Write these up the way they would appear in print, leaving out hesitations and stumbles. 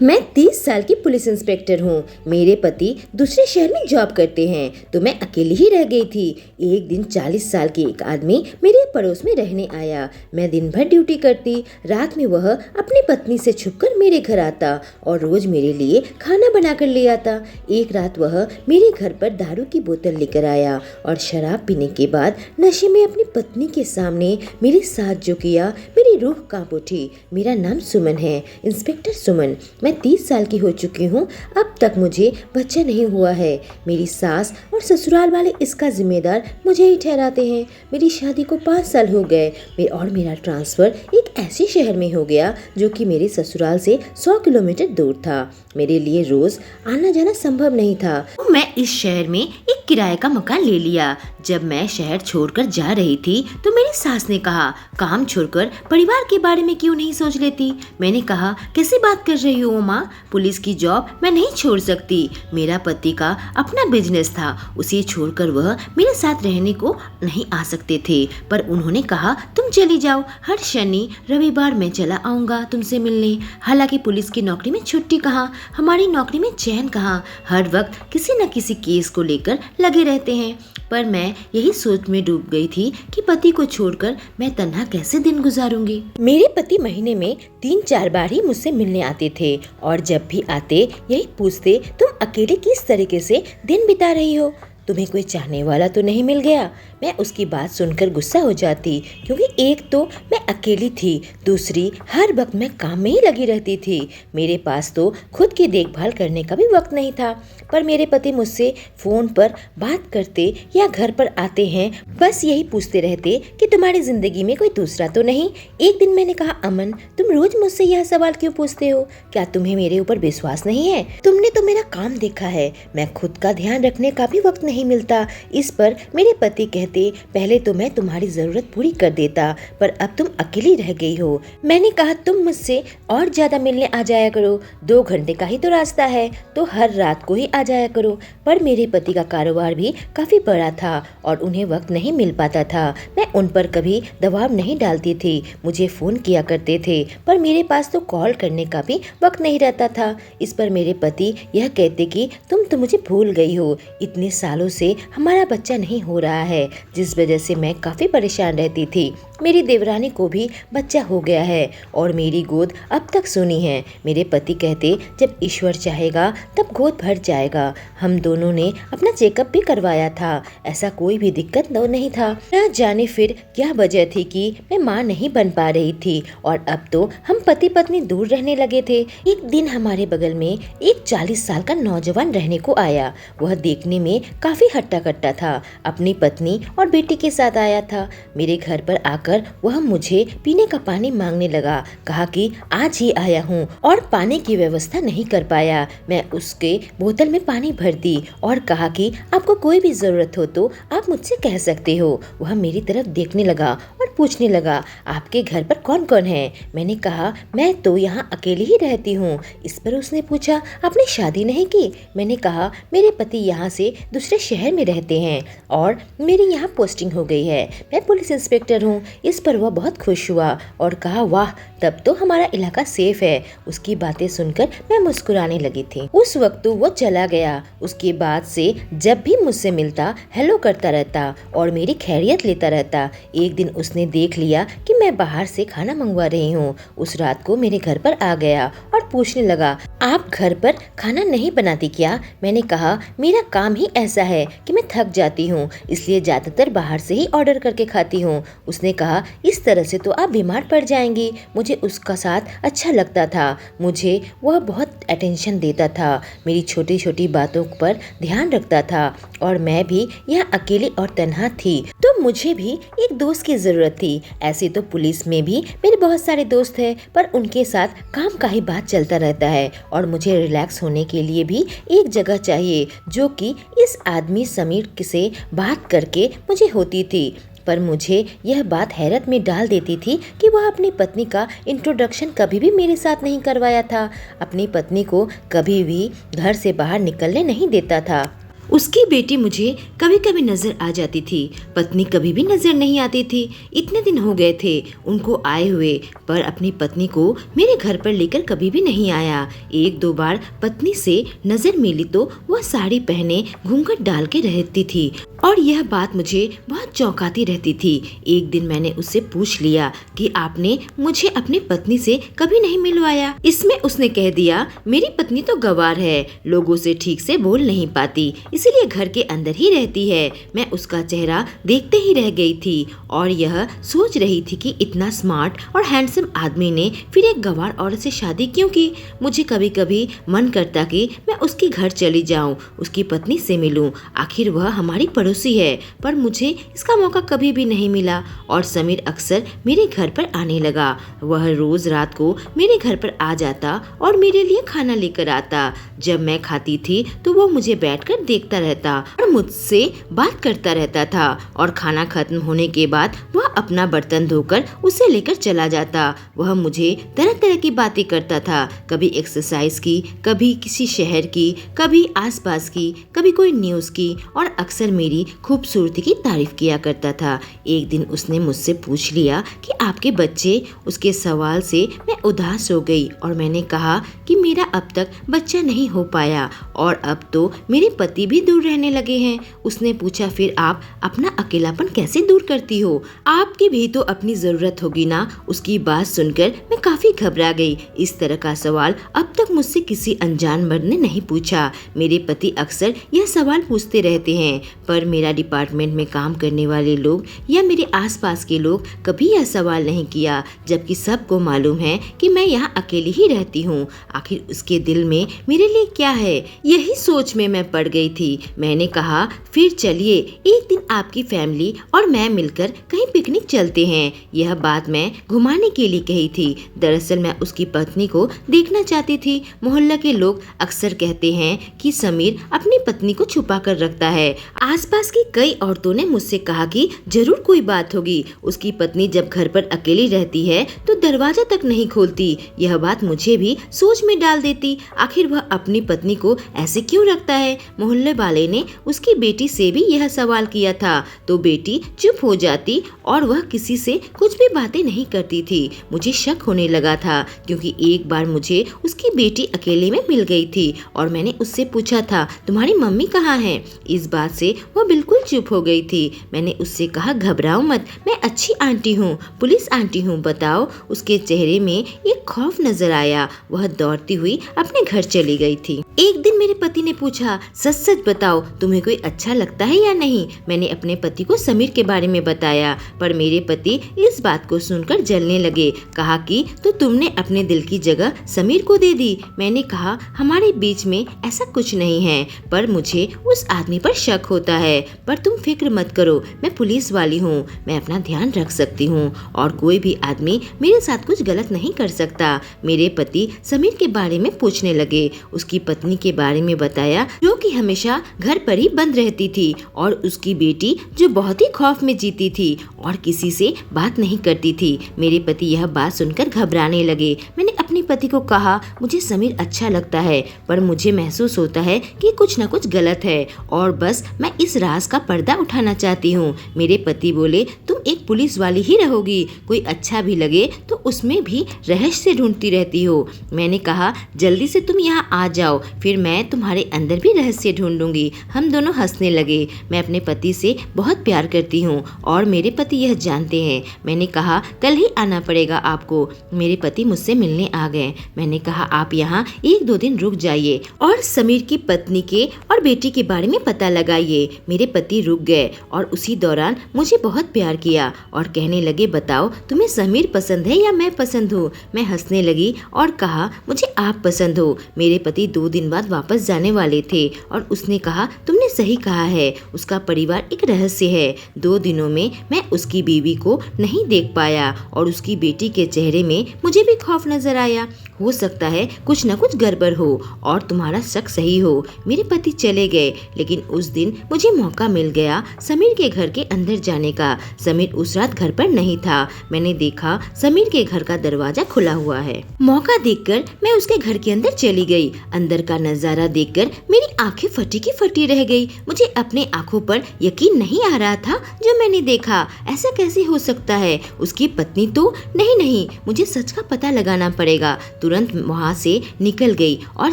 मैं 30 साल की पुलिस इंस्पेक्टर हूँ। मेरे पति दूसरे शहर में जॉब करते हैं तो मैं अकेली ही रह गई थी। एक दिन 40 साल के एक आदमी मेरे पड़ोस में रहने आया। मैं दिन भर ड्यूटी करती, रात में वह अपनी पत्नी से छुपकर मेरे घर आता और रोज मेरे लिए खाना बना कर ले आता। एक रात वह मेरे घर पर दारू की बोतल लेकर आया और शराब पीने के बाद नशे में अपनी पत्नी के सामने मेरे साथ जो किया, मेरी रूह कांप उठी। मेरा नाम सुमन है, इंस्पेक्टर सुमन। मैं 30 साल की हो चुकी हूँ। अब तक मुझे बच्चा नहीं हुआ है। मेरी सास और ससुराल वाले इसका जिम्मेदार मुझे ही ठहराते हैं। मेरी शादी को 5 साल हो गए और मेरा ट्रांसफ़र एक ऐसे शहर में हो गया जो कि मेरे ससुराल से 100 किलोमीटर दूर था। मेरे लिए रोज आना जाना संभव नहीं था। तो मैं इस शहर में एक किराए का मकान ले लिया। जब मैं शहर छोड़कर जा रही थी तो मेरी सास ने कहा, काम छोड़कर परिवार के बारे में क्यों नहीं सोच लेती? मैंने कहा, कैसी बात कर रही हो माँ? पुलिस की जॉब मैं नहीं छोड़ सकती। मेरा पति का अपना बिजनेस था, उसे छोड़कर वह मेरे साथ रहने को नहीं आ सकते थे। पर उन्होंने कहा, तुम चली जाओ, हर शनि रविवार मैं चला आऊँगा तुमसे मिलने। हालांकि पुलिस की नौकरी में छुट्टी कहाँ, हमारी नौकरी में चैन कहाँ, हर वक्त किसी न किसी केस को लेकर लगे रहते हैं। पर मैं यही सोच में डूब गई थी कि पति को छोड़कर मैं तन्हा कैसे दिन गुजारूंगी। मेरे पति महीने में 3-4 बार ही मुझसे मिलने आते थे और जब भी आते यही पूछते, तुम अकेले किस तरीके से दिन बिता रही हो? तुम्हें कोई चाहने वाला तो नहीं मिल गया? मैं उसकी बात सुनकर गुस्सा हो जाती, क्योंकि एक तो मैं अकेली थी, दूसरी हर वक्त मैं काम में ही लगी रहती थी। मेरे पास तो खुद की देखभाल करने का भी वक्त नहीं था। पर मेरे पति मुझसे फ़ोन पर बात करते या घर पर आते हैं, बस यही पूछते रहते कि तुम्हारी ज़िंदगी में कोई दूसरा तो नहीं। एक दिन मैंने कहा, अमन, तुम रोज मुझसे यह सवाल क्यों पूछते हो? क्या तुम्हें मेरे ऊपर विश्वास नहीं है? तुमने तो मेरा काम देखा है, मैं खुद का ध्यान रखने का भी वक्त नहीं मिलता। इस पर मेरे पति कहते, पहले तो मैं तुम्हारी जरूरत पूरी कर देता, पर अब तुम अकेली रह गई हो। मैंने कहा, तुम मुझसे और ज्यादा मिलने आ जाया करो, 2 घंटे का ही तो रास्ता है, तो हर रात को ही आ जाया करो। पर मेरे पति का कारोबार भी काफी बड़ा था और उन्हें वक्त नहीं मिल पाता था। मैं उन पर कभी दबाव नहीं डालती थी, मुझे फोन किया करते थे, पर मेरे पास तो कॉल करने का भी वक्त नहीं रहता था। इस पर मेरे पति यह कहते कि तुम तो मुझे भूल गई हो, इतने सालों से हमारा बच्चा नहीं हो रहा है, जिस वजह से मैं काफी परेशान रहती थी। मेरी देवरानी को भी बच्चा हो गया है और मेरी गोद अब तक सूनी है। मेरे पति कहते, जब ईश्वर चाहेगा तब गोद भर जाएगा। हम दोनों ने अपना चेकअप भी करवाया था, ऐसा कोई भी दिक्कत नहीं था। न जाने फिर क्या वजह थी कि मैं माँ नहीं बन पा रही थी और अब तो हम पति पत्नी दूर रहने लगे थे। एक दिन हमारे बगल में एक 40 साल का नौजवान रहने को आया। वह देखने में काफी हट्टा कट्टा था, अपनी पत्नी और बेटी के साथ आया था। मेरे घर पर आकर वह मुझे पीने का पानी मांगने लगा, कहा कि आज ही आया हूँ और पानी की व्यवस्था नहीं कर पाया। मैं उसके बोतल में पानी भर दी और कहा कि आपको कोई भी जरूरत हो तो आप मुझसे कह सकते हो। वह मेरी तरफ देखने लगा और पूछने लगा, आपके घर पर कौन कौन है? मैंने कहा, मैं तो यहाँ अकेली ही रहती हूँ। इस पर उसने पूछा, आपने शादी नहीं की? मैंने कहा, मेरे पति यहाँ से दूसरे शहर में रहते हैं और मेरी यहाँ पोस्टिंग हो गई है, मैं पुलिस इंस्पेक्टर हूँ। इस पर वह बहुत खुश हुआ और कहा, वाह, तब तो हमारा इलाका सेफ है। उसकी बातें सुनकर मैं मुस्कुराने लगी थी। उस वक्त तो वो चला गया। उसके बाद से जब भी मुझसे मिलता हेलो करता रहता और मेरी खैरियत लेता रहता। एक दिन उसने देख लिया कि मैं बाहर से खाना मंगवा रही हूँ। उस रात को मेरे घर पर आ गया और पूछने लगा, आप घर पर खाना नहीं बनाती क्या? मैंने कहा, मेरा काम ही ऐसा है कि मैं थक जाती हूँ, इसलिए ज्यादातर बाहर से ही ऑर्डर करके खाती हूँ। उसने कहा, इस तरह से तो आप बीमार पड़ जाएंगी। मुझे उसका साथ अच्छा लगता था, मुझे वह बहुत अटेंशन देता था, मेरी छोटी छोटी बातों पर ध्यान रखता था और मैं भी यहाँ अकेली और तन्हा थी तो मुझे भी एक दोस्त की जरूरत थी। ऐसे तो पुलिस में भी मेरे बहुत सारे दोस्त हैं, पर उनके साथ काम का ही बात चलता रहता है और मुझे रिलैक्स होने के लिए भी एक जगह चाहिए, जो कि इस आदमी समीर से बात करके मुझे होती थी। पर मुझे यह बात हैरत में डाल देती थी कि वह अपनी पत्नी का इंट्रोडक्शन कभी भी मेरे साथ नहीं करवाया था, अपनी पत्नी को कभी भी घर से बाहर निकलने नहीं देता था। उसकी बेटी मुझे कभी कभी नजर आ जाती थी, पत्नी कभी भी नजर नहीं आती थी। इतने दिन हो गए थे उनको आए हुए, पर अपनी पत्नी को मेरे घर पर लेकर कभी भी नहीं आया। एक दो बार पत्नी से नजर मिली तो वह साड़ी पहने घूंघट डाल के रहती थी और यह बात मुझे बहुत चौंकाती रहती थी। एक दिन मैंने उससे पूछ लिया कि आपने मुझे अपनी पत्नी से कभी नहीं मिलवाया। इसमें उसने कह दिया, मेरी पत्नी तो गंवार है, लोगों से ठीक से बोल नहीं पाती, इसीलिए घर के अंदर ही रहती है। मैं उसका चेहरा देखते ही रह गई थी और यह सोच रही थी कि इतना स्मार्ट और हैंडसम आदमी ने फिर एक गंवार औरत से शादी क्यों की। मुझे कभी कभी मन करता कि मैं उसके घर चली जाऊं, उसकी पत्नी से मिलूं, आखिर वह हमारी पड़ोसी है। पर मुझे इसका मौका कभी भी नहीं मिला और समीर अक्सर मेरे घर पर आने लगा। वह रोज रात को मेरे घर पर आ जाता और मेरे लिए खाना लेकर आता। जब मैं खाती थी तो वो मुझे बैठकर देखता रहता और मुझसे बात करता रहता था और खाना खत्म होने के बाद वह अपना बर्तन धोकर उसे लेकर चला जाता। वह मुझे तरह तरह की बातें करता था, कभी एक्सरसाइज की, कभी किसी शहर की, कभी आसपास की, कभी कोई न्यूज़ की और अक्सर मेरी खूबसूरती की तारीफ किया करता था। एक दिन उसने मुझसे पूछ लिया कि आपके बच्चे। उसके सवाल से मैं उदास हो गई और मैंने कहा कि मेरा अब तक बच्चा नहीं हो पाया और अब तो मेरे पति भी दूर रहने लगे हैं। उसने पूछा, फिर आप अपना अकेलापन कैसे दूर करती हो? आपकी भी तो अपनी जरूरत होगी ना। उसकी बात सुनकर मैं काफी घबरा गई। इस तरह का सवाल अब तक मुझसे किसी अनजान मर्द ने नहीं पूछा। मेरे पति अक्सर यह सवाल पूछते रहते हैं, पर मेरा डिपार्टमेंट में काम करने वाले लोग या मेरे आसपास के लोग कभी यह सवाल नहीं किया, जबकि सबको मालूम है कि मैं यहाँ अकेली ही रहती हूँ। आखिर उसके दिल में मेरे लिए क्या है? यही सोच में मैं पड़ गई थी। मैंने कहा, फिर चलिए एक दिन आपकी फैमिली और मैं मिलकर कहीं पिकनिक चलते हैं। यह बात मैं घुमाने के लिए कही थी। दरअसल मैं उसकी पत्नी को देखना चाहती थी। मोहल्ला के लोग अक्सर कहते हैं कि समीर अपनी पत्नी को छुपा कर रखता है। आसपास की कई औरतों ने मुझसे कहा कि जरूर कोई बात होगी। उसकी पत्नी जब घर पर अकेली रहती है तो दरवाजा तक नहीं खोलती। यह बात मुझे भी सोच में डाल देती, आखिर वह अपनी पत्नी को ऐसे क्यों रखता है। मोहल्ले वाले ने उसकी बेटी से भी यह सवाल किया था तो बेटी चुप हो जाती और वह किसी से कुछ भी बातें नहीं करती थी। मुझे शक होने लगा था क्योंकि एक बार मुझे उसकी बेटी अकेले में मिल गई थी और मैंने उससे पूछा था, तुम्हारी मम्मी कहाँ है? इस बात से वह बिल्कुल चुप हो गई थी। मैंने उससे कहा, घबराओ मत, मैं अच्छी आंटी हूँ, पुलिस आंटी हूँ, बताओ। उसके चेहरे में एक खौफ नजर आया। वह दौड़ती हुई अपने घर चली गई थी। एक दिन मेरे पति ने पूछा, सच सच बताओ, तुम्हें कोई अच्छा लगता है या नहीं? मैंने अपने पति को समीर के बारे में बताया, पर मेरे पति इस बात को सुनकर जलने लगे। कहा कि तो तुमने अपने दिल की जगह समीर को दे दी। मैंने कहा, हमारे बीच में ऐसा कुछ नहीं है, पर मुझे उस आदमी पर शक होता है। पर तुम फिक्र मत करो, मैं पुलिस वाली हूँ, मैं अपना ध्यान रख सकती हूँ और कोई भी आदमी मेरे साथ कुछ गलत नहीं कर सकता। मेरे पति समीर के बारे में पूछने लगे। उसकी पत्नी के बारे में बताया जो कि हमेशा घर पर ही बंद रहती थी और उसकी बेटी जो बहुत ही खौफ में जीती थी और किसी से बात नहीं करती थी। मेरे पति यह बात सुनकर घबराने लगे। मैंने अपने पति को कहा, मुझे समीर अच्छा लगता है, पर मुझे महसूस होता है कि कुछ न कुछ गलत है और बस मैं इस राज का पर्दा उठाना चाहती हूँ। मेरे पति बोले, तुम एक पुलिस वाली ही रहोगी, कोई अच्छा भी लगे तो उसमें भी रहस्य ढूंढती रहती हो। मैंने कहा, जल्दी से तुम यहाँ आ जाओ, फिर मैं तुम्हारे अंदर भी रहस्य ढूंढूंगी। हम दोनों हंसने लगे। मैं अपने पति से बहुत प्यार करती हूँ और मेरे पति यह जानते हैं। मैंने कहा, कल ही आना पड़ेगा आपको। मेरे पति मुझसे मिलने आ गए। मैंने कहा, आप यहाँ एक दो दिन रुक जाइए और समीर की पत्नी के और बेटी के बारे में पता लगाइए। मेरे पति रुक गए और उसी दौरान मुझे बहुत प्यार किया और कहने लगे, बताओ तुम्हें समीर पसंद है या मैं पसंद हूँ? मैं हंसने लगी और कहा, मुझे आप पसंद हो। मेरे पति 2 दिन बाद वापस जाने वाले थे और उसने कहा, तुमने सही कहा है, उसका परिवार एक रहस्य है। 2 दिनों में मैं उसकी बीवी को नहीं देख पाया और उसकी बेटी के चेहरे में मुझे भी खौफ नजर आया। हो सकता है कुछ न कुछ गड़बड़ हो और तुम्हारा शक सही हो। मेरे पति चले गए, लेकिन उस दिन मुझे मौका मिल गया समीर के घर के अंदर जाने का। समीर उस रात घर पर नहीं था। मैंने देखा समीर के घर का दरवाजा खुला हुआ है। मौका देखकर मैं उसके घर के अंदर चली गई। अंदर का नजारा देखकर मेरी आंखें फटी की फटी रह गई। मुझे अपने आंखों पर यकीन नहीं आ रहा था जो मैंने देखा। ऐसा कैसे हो सकता है? उसकी पत्नी तो नहीं, मुझे सच का पता लगाना पड़ेगा। तुरंत वहाँ से निकल गई और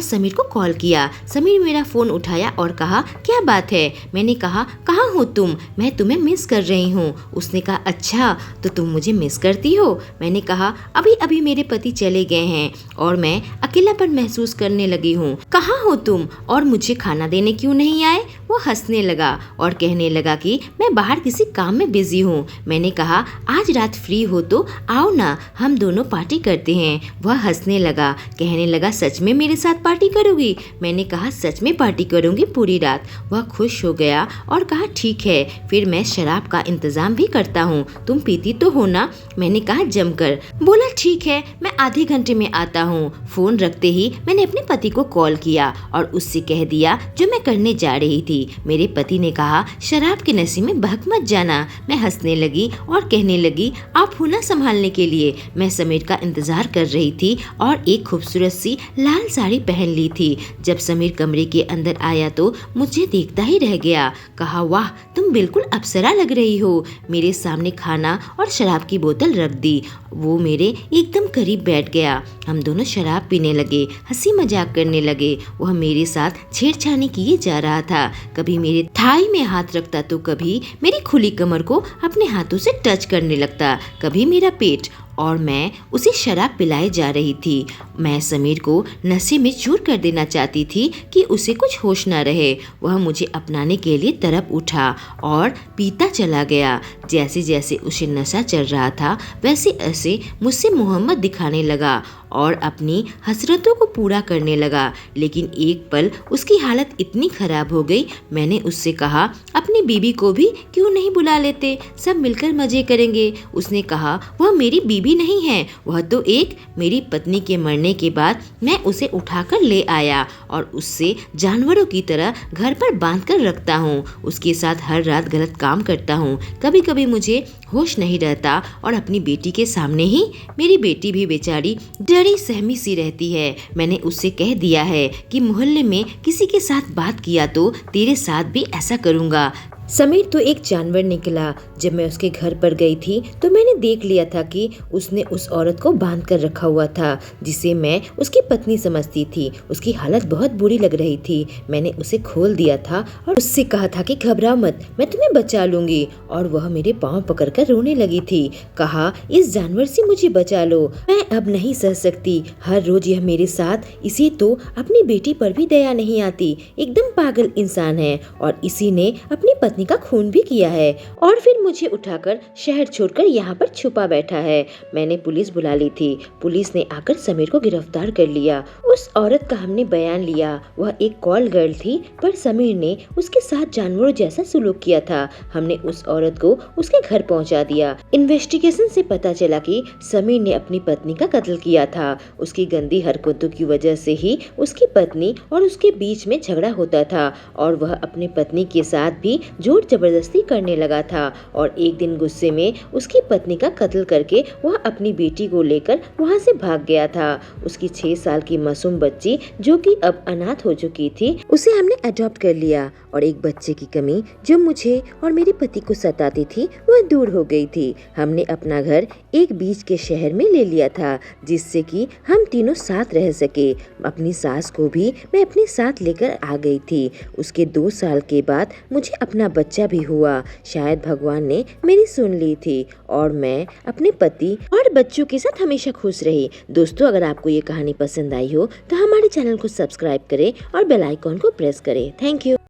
समीर को कॉल किया। समीर मेरा फोन उठाया और कहा, क्या बात है? मैंने कहा, कहाँ हो तुम? मैं तुम्हें मिस कर रही हूँ। उसने कहा, अच्छा तो तुम मुझे मिस करती हो? मैंने कहा, अभी अभी मेरे पति चले गए हैं और मैं अकेलापन महसूस करने लगी हूँ। कहाँ हो तुम और मुझे खाना देने क्यों नहीं आए? वो हंसने लगा और कहने लगा कि मैं बाहर किसी काम में बिजी हूँ। मैंने कहा, आज रात फ्री हो तो आओ ना, हम दोनों पार्टी करते हैं। वह हंसने लगा, कहने लगा, सच में मेरे साथ पार्टी करोगी? मैंने कहा, सच में पार्टी करूंगी पूरी रात। वह खुश हो गया और कहा, ठीक है, फिर मैं शराब का इंतजाम भी करता हूँ। तुम पीती तो हो ना? मैंने कहा, जमकर। बोला, ठीक है, मैं आधे घंटे में आता हूँ। फोन रखते ही मैंने अपने पति को कॉल किया और उससे कह दिया जो मैं करने जा रही थी। मेरे पति ने कहा, शराब के नशे में बहक मत जाना। मैं हंसने लगी और कहने लगी, आप हो ना संभालने के लिए। मैं समीर का इंतजार कर रही थी और एक खूबसूरत सी लाल साड़ी पहन ली थी। जब समीर कमरे के अंदर आया तो मुझे देखता ही रह गया। कहा, वाह, तुम बिल्कुल अप्सरा लग रही हो। मेरे सामने खाना और शराब की बोतल रख दी। वो मेरे एकदम करीब बैठ गया। हम दोनों शराब पीने लगे, हंसी मजाक करने लगे। वह मेरे साथ छेड़छानी किए जा रहा था। कभी मेरे थाई में हाथ रखता तो कभी मेरी खुली कमर को अपने हाथों से टच करने लगता, कभी मेरा पेट, और मैं उसे शराब पिलाए जा रही थी। मैं समीर को नशे में चूर कर देना चाहती थी कि उसे कुछ होश न रहे। वह मुझे अपनाने के लिए तरफ उठा और पीता चला गया। जैसे जैसे उसे नशा चढ़ रहा था वैसे ऐसे मुझसे मोहब्बत दिखाने लगा और अपनी हसरतों को पूरा करने लगा। लेकिन एक पल उसकी हालत इतनी खराब हो गई, मैंने उससे कहा, अपनी बीबी को भी क्यों नहीं बुला लेते, सब मिलकर मजे करेंगे। उसने कहा, वह मेरी बीबी नहीं है, वह तो एक मेरी पत्नी के मरने के बाद मैं उसे उठाकर ले आया और उससे जानवरों की तरह घर पर बांध कर रखता हूँ। उसके साथ हर रात गलत काम करता हूँ। कभी कभी मुझे होश नहीं रहता और अपनी बेटी के सामने ही मेरी बेटी भी बेचारी डरी सहमी सी रहती है। मैंने उससे कह दिया है कि मोहल्ले में किसी के साथ बात किया तो तेरे साथ भी ऐसा करूँगा। समीर तो एक जानवर निकला। जब मैं उसके घर पर गई थी तो मैंने देख लिया था कि उसने उस औरत को बांध कर रखा हुआ था जिसे मैं उसकी पत्नी समझती थी। उसकी हालत बहुत बुरी लग रही थी। मैंने उसे खोल दिया था और उससे कहा था कि घबराओ मत, मैं तुम्हें बचा लूंगी। और वह मेरे पाँव पकड़कर रोने लगी थी। कहा, इस जानवर से मुझे बचा लो, मैं अब नहीं सह सकती। हर रोज यह मेरे साथ। इसे तो अपनी बेटी पर भी दया नहीं आती। एकदम पागल इंसान है और इसी ने अपनी पत्नी का खून भी किया है और फिर मुझे उठाकर शहर छोड़कर यहाँ पर छुपा बैठा है। मैंने पुलिस बुला ली थी। पुलिस ने आकर समीर को गिरफ्तार कर लिया। उस औरत का हमने बयान लिया। वह एक कॉल गर्ल थी, पर समीर ने उसके साथ जानवरों जैसा सुलूक किया था। हमने उस औरत को उसके घर पहुँचा दिया। इन्वेस्टिगेशन से पता चला कि समीर ने अपनी पत्नी का कत्ल किया था। उसकी गंदी हरकतों की वजह से ही उसकी पत्नी और उसके बीच में झगड़ा होता था और वह अपनी पत्नी के साथ भी जोर जबरदस्ती करने लगा था। और एक दिन गुस्से में उसकी पत्नी का कत्ल करके वह अपनी बेटी को लेकर वहां से भाग गया था। उसकी 6 साल की मासूम बच्ची, जो कि अब अनाथ हो चुकी थी, उसे हमने अडॉप्ट कर लिया और एक बच्चे की कमी जो मुझे और मेरे पति को सताती थी वह दूर हो गई थी। हमने अपना घर एक बीच के शहर में ले लिया था जिससे कि हम तीनों साथ रह सके। अपनी सास को भी मैं अपने साथ लेकर आ गई थी। उसके 2 साल के बाद मुझे अपना बच्चा भी हुआ। शायद भगवान ने मेरी सुन ली थी और मैं अपने पति और बच्चों के साथ हमेशा खुश रही। दोस्तों, अगर आपको ये कहानी पसंद आई हो तो हमारे चैनल को सब्सक्राइब करें और बेल आइकॉन को प्रेस करें। Thank you.